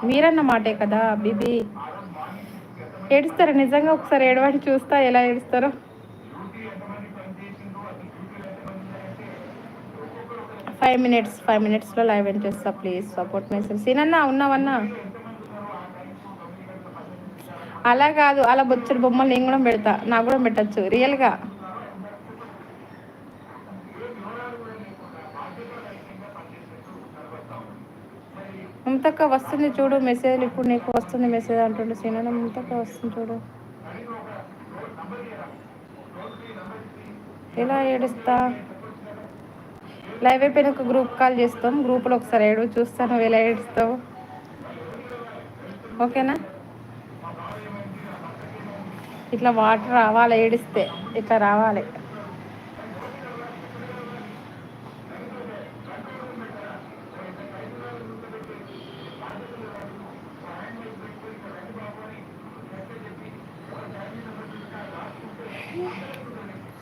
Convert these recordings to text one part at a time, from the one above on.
మీరన్న మాటే కదా బీబీ. ఏడుస్తారా నిజంగా? ఒకసారి ఏడవండి చూస్తా ఎలా ఏడుస్తారో. 5 minutes లో లైవ్ ఎండ్ చేస్తా. Please support message. సీనన్నా ఉన్నావన్నా? అలా కాదు, అలా బొచ్చడు బొమ్మలు నేను కూడా పెడతా, నాకు కూడా పెట్టచ్చు రియల్గా. ముంతక్క వస్తుంది చూడు మెసేజ్. ఇప్పుడు నీకు వస్తుంది మెసేజ్ అంటుండే సీనన్న. ముంతక్క వస్తుంది చూడు. ఎలా ఏడుస్తా? లైవ్ అయిపోయిన ఒక గ్రూప్ కాల్ చేస్తాం, గ్రూప్లో ఒకసారి ఏడు చూస్తాను ఎలా ఏడుస్తావు. ఓకేనా? ఇట్లా వాటర్ రావాలి ఏడిస్తే, ఇట్లా రావాలి.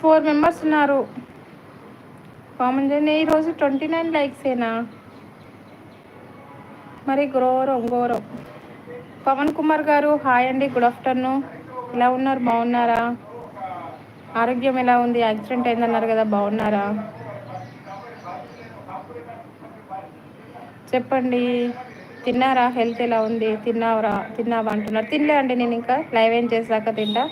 ఫోర్ మెంబర్స్ ఉన్నారు. కామెంట్ చేయండి. ఈరోజు 29 లైక్సేనా? మరి ఘోరం. పవన్ కుమార్ గారు హాయ్ అండి, గుడ్ ఆఫ్టర్నూన్. ఎలా ఉన్నారు? బాగున్నారా? ఆరోగ్యం ఎలా ఉంది? యాక్సిడెంట్ అయిందన్నారు కదా, బాగున్నారా? చెప్పండి. తిన్నారా? హెల్త్ ఎలా ఉంది? తిన్నావా అంటున్నారు. తినలే అండి, నేను ఇంకా లైవ్ ఏం చేసాక తింటా.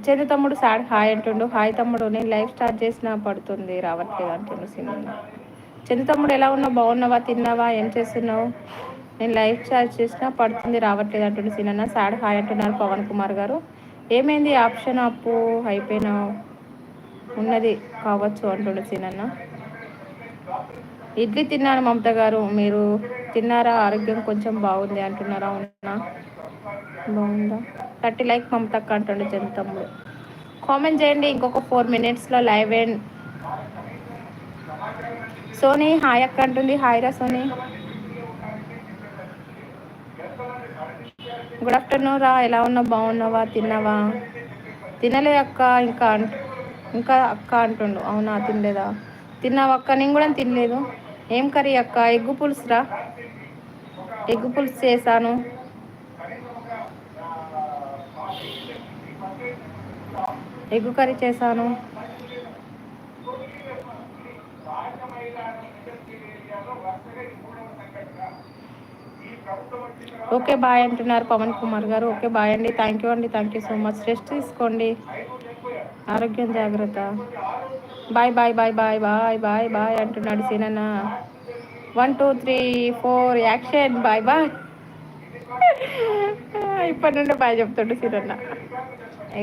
చందు తమ్ముడు సాడ్ హాయ్ అంటుండు. హాయ్ తమ్ముడు, నేను లైవ్ స్టార్ట్ చేసినా పడుతుంది రావట్లేదు అంటుండు సినిమా. చందు తమ్ముడు ఎలా ఉన్నావు? బాగున్నావా? తిన్నావా? ఏం చేస్తున్నావు? నేను లైవ్ స్టార్ట్ చేసినా పడుతుంది రావట్లేదు అంటుండు సినిమా. సాడ్ హాయ్ అంటున్నారు పవన్ కుమార్ గారు. ఏమైంది ఆప్షన్ అప్పు అయిపోయినా ఉన్నది కావచ్చు అంటుండు సినిమా. ఇడ్లీ తిన్నాను మమత గారు, మీరు తిన్నారా? ఆరోగ్యం కొంచెం బాగుంది అంటున్నారా? అవునా, బాగుందా? 30 లైక్ మమతక్క అంటుండే చందు తమ్ముడు. కామెంట్ చేయండి. ఇంకొక 4 minutesలో లైవ్ ఎండ్. సోనీ హాయ్ అక్క అంటుంది. హాయ్ రా సోనీ. గుడ్ ఆఫ్టర్నూన్ రా, ఎలా ఉన్నావు? బాగున్నావా? తిన్నావా? తినలే అక్క ఇంకా అక్క అంటుండు. అవునా, తినలేదా? తిన్నావా అక్క? నేను కూడా తినలేదు. ఏం కర్రీ అక్క? ఎగ్గు పులుసు రా, ఎగ్గు పులుసు చేశాను. ఎగ్గు కర్రీ చేశాను. ఓకే బాయ్ అంటున్నారు పవన్ కుమార్ గారు. ఓకే బాయ్ అండి. థ్యాంక్ యూ అండి, thank you so much. Rest తీసుకోండి, ఆరోగ్యం జాగ్రత్త. Bye bye bye bye bye bye bye అంటున్నాడు సీనన్న. 1 2 3 4 యాక్షన్. Bye bye. ఇప్పటి నుండి బాయ్ చెప్తాడు సీనన్న.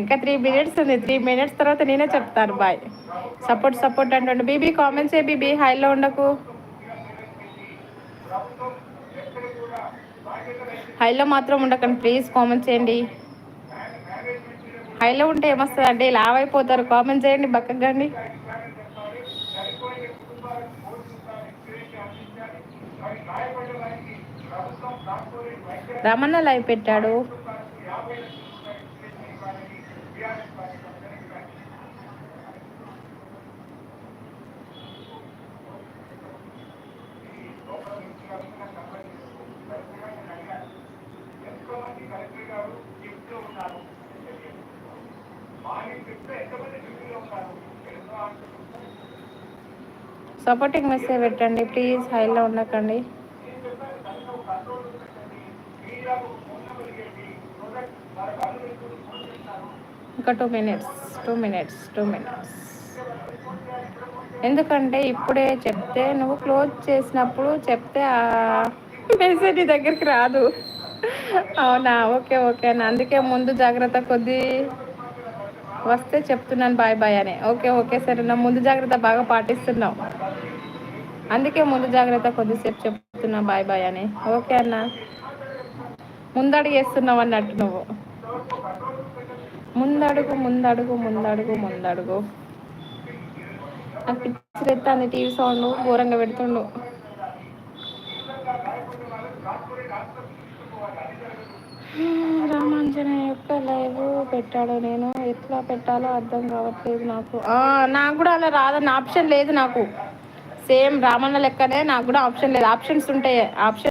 ఇంకా 3 minutes ఉంది. 3 minutes తర్వాత నేనే చెప్తాను బాయ్. సపోర్ట్ అంటుండు. బీబీ కామెంట్స్ ఏ బీబీ, హైలో ఉండకు. హైలో మాత్రం ఉండకండి ప్లీజ్, కామెంట్ చేయండి. హైలో ఉంటే ఏమొస్తుంది అండి? లావ్ అయిపోతారు. కామెంట్ చేయండి బక్కగండి. రమణ లైవ్ పెట్టాడు. సపోర్టింగ్ మెసేజ్ పెట్టండి ప్లీజ్, హైలో ఉండకండి. ఇంకా 2 minutes. ఎందుకంటే ఇప్పుడే చెప్తే, నువ్వు క్లోజ్ చేసినప్పుడు చెప్తే ఆ మెసేజ్ నీ దగ్గరికి రాదు. అవునా, ఓకే అన్న. అందుకే ముందు జాగ్రత్త కొద్ది వస్తే చెప్తున్నాను బాయ్ బాయ్ అని. ఓకే సరే, నా ముందు జాగ్రత్త బాగా పాటిస్తున్నావు, అందుకే ముందు జాగ్రత్త కొద్దిసేపు చెప్తున్నా బాయ్ బాయ్ అని. ఓకే అన్న, ముందడుగు వేస్తున్నావు అన్నట్టు నువ్వు. ముందడుగు. నాకు పిచ్చి ఎత్తాను, టీవీ సౌండ్ ఘోరంగా పెడుతుండు. రామాంజనేయ యొక్క లైవ్ పెట్టాడు. నేను ఎట్లా పెట్టాలో అర్థం కావట్లేదు నాకు కూడా అలా రాదన్న ఆప్షన్ లేదు నాకు. సేమ్ రామన్న లెక్కనే నాకు కూడా ఆప్షన్ లేదు. ఆప్షన్స్ ఉంటాయి, ఆప్షన్